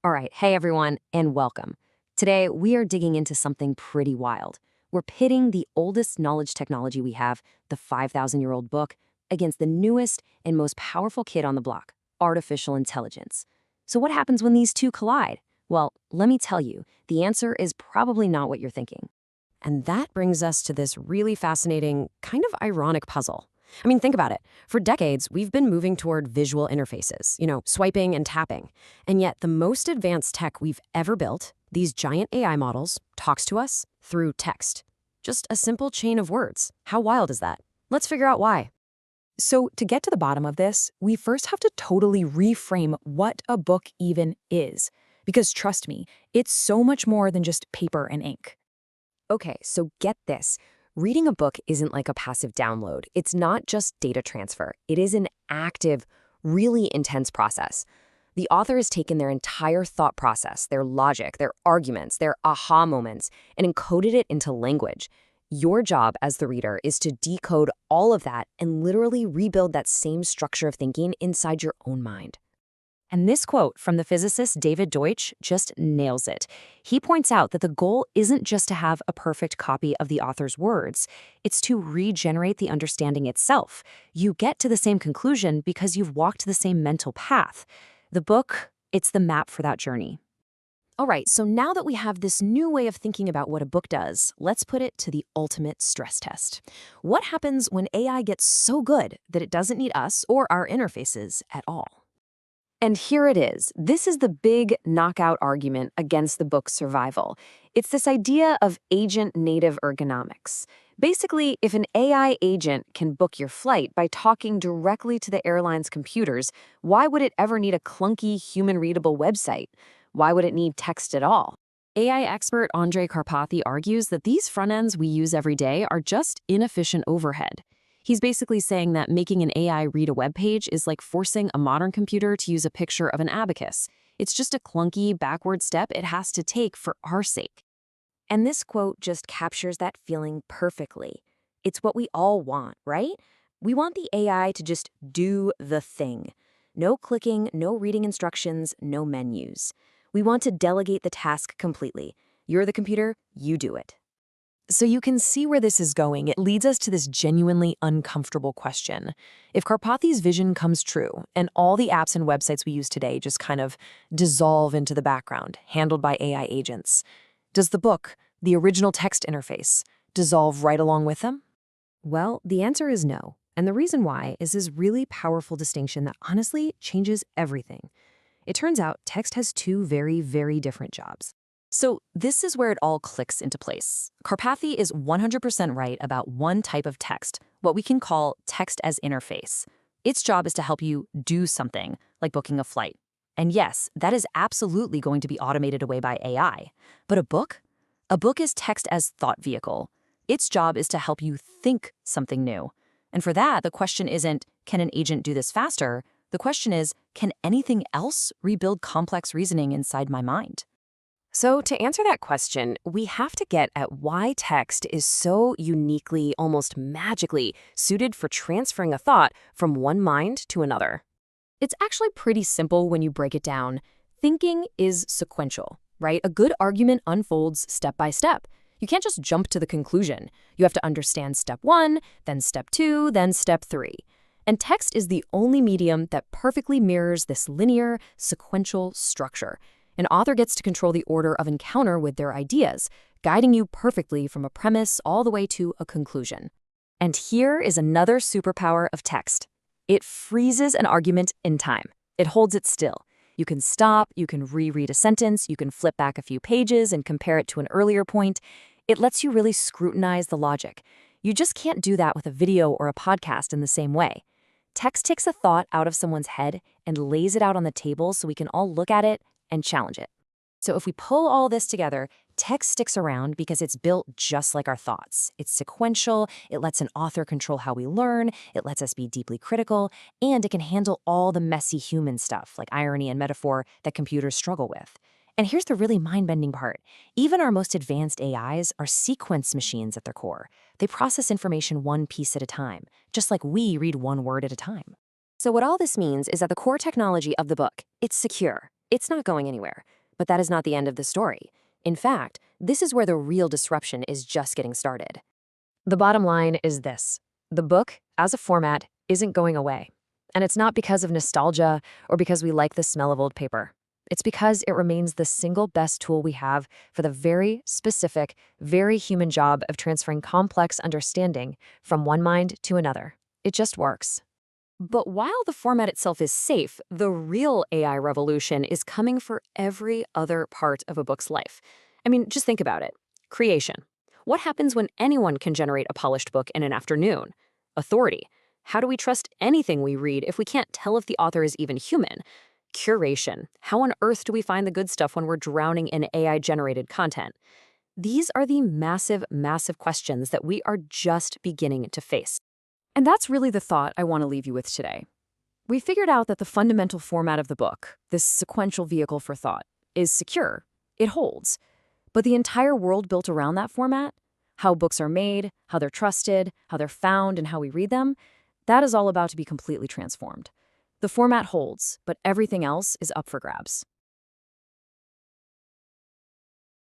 All right, hey everyone, and welcome. Today, we are digging into something pretty wild. We're pitting the oldest knowledge technology we have, the 5,000-year-old book, against the newest and most powerful kid on the block, artificial intelligence. So what happens when these two collide? Well, let me tell you, the answer is probably not what you're thinking. And that brings us to this really fascinating, kind of ironic puzzle. I mean, think about it. For decades, we've been moving toward visual interfaces, swiping and tapping. And yet, the most advanced tech we've ever built, these giant AI models, talks to us through text. Just a simple chain of words. How wild is that? Let's figure out why. So, to get to the bottom of this, we first have to totally reframe what a book even is. Because trust me, it's so much more than just paper and ink. Okay, so get this. Reading a book isn't like a passive download. It's not just data transfer. It is an active, really intense process. The author has taken their entire thought process, their logic, their arguments, their aha moments, and encoded it into language. Your job as the reader is to decode all of that and literally rebuild that same structure of thinking inside your own mind. And this quote from the physicist David Deutsch just nails it. He points out that the goal isn't just to have a perfect copy of the author's words, it's to regenerate the understanding itself. You get to the same conclusion because you've walked the same mental path. The book, it's the map for that journey. All right, so now that we have this new way of thinking about what a book does, let's put it to the ultimate stress test. What happens when AI gets so good that it doesn't need us or our interfaces at all? And here it is. This is the big knockout argument against the book's survival. It's this idea of agent-native ergonomics. Basically, if an AI agent can book your flight by talking directly to the airline's computers, why would it ever need a clunky, human-readable website? Why would it need text at all? AI expert Andrej Karpathy argues that these front ends we use every day are just inefficient overhead. He's basically saying that making an AI read a web page is like forcing a modern computer to use a picture of an abacus. It's just a clunky, backward step it has to take for our sake. And this quote just captures that feeling perfectly. It's what we all want, right? We want the AI to just do the thing. No clicking, no reading instructions, no menus. We want to delegate the task completely. You're the computer, you do it. So you can see where this is going. It leads us to this genuinely uncomfortable question. If Karpathy's vision comes true, and all the apps and websites we use today just kind of dissolve into the background, handled by AI agents, does the book, the original text interface, dissolve right along with them? Well, the answer is no. And the reason why is this really powerful distinction that honestly changes everything. It turns out text has two very, very different jobs. So this is where it all clicks into place. Karpathy is 100% right about one type of text, what we can call text as interface. Its job is to help you do something, like booking a flight. And yes, that is absolutely going to be automated away by AI. But a book? A book is text as thought vehicle. Its job is to help you think something new. And for that, the question isn't, can an agent do this faster? The question is, can anything else rebuild complex reasoning inside my mind? So to answer that question, we have to get at why text is so uniquely, almost magically, suited for transferring a thought from one mind to another. It's actually pretty simple when you break it down. Thinking is sequential, right? A good argument unfolds step by step. You can't just jump to the conclusion. You have to understand step 1, then step 2, then step 3. And text is the only medium that perfectly mirrors this linear, sequential structure. An author gets to control the order of encounter with their ideas, guiding you perfectly from a premise all the way to a conclusion. And here is another superpower of text. It freezes an argument in time. It holds it still. You can stop, you can reread a sentence, you can flip back a few pages and compare it to an earlier point. It lets you really scrutinize the logic. You just can't do that with a video or a podcast in the same way. Text takes a thought out of someone's head and lays it out on the table so we can all look at it and challenge it. So if we pull all this together, text sticks around because it's built just like our thoughts. It's sequential, it lets an author control how we learn, it lets us be deeply critical, and it can handle all the messy human stuff like irony and metaphor that computers struggle with. And here's the really mind-bending part. Even our most advanced AIs are sequence machines at their core. They process information one piece at a time, just like we read one word at a time. So what all this means is that the core technology of the book, it's secure. It's not going anywhere, but that is not the end of the story. In fact, this is where the real disruption is just getting started. The bottom line is this: the book, as a format, isn't going away. And it's not because of nostalgia or because we like the smell of old paper. It's because it remains the single best tool we have for the very specific, very human job of transferring complex understanding from one mind to another. It just works. But while the format itself is safe, the real AI revolution is coming for every other part of a book's life. I mean, just think about it. Creation. What happens when anyone can generate a polished book in an afternoon? Authority. How do we trust anything we read if we can't tell if the author is even human? Curation. How on earth do we find the good stuff when we're drowning in AI-generated content? These are the massive, massive questions that we are just beginning to face. And that's really the thought I want to leave you with today. We figured out that the fundamental format of the book, this sequential vehicle for thought, is secure. It holds. But the entire world built around that format, how books are made, how they're trusted, how they're found, and how we read them, that is all about to be completely transformed. The format holds, but everything else is up for grabs.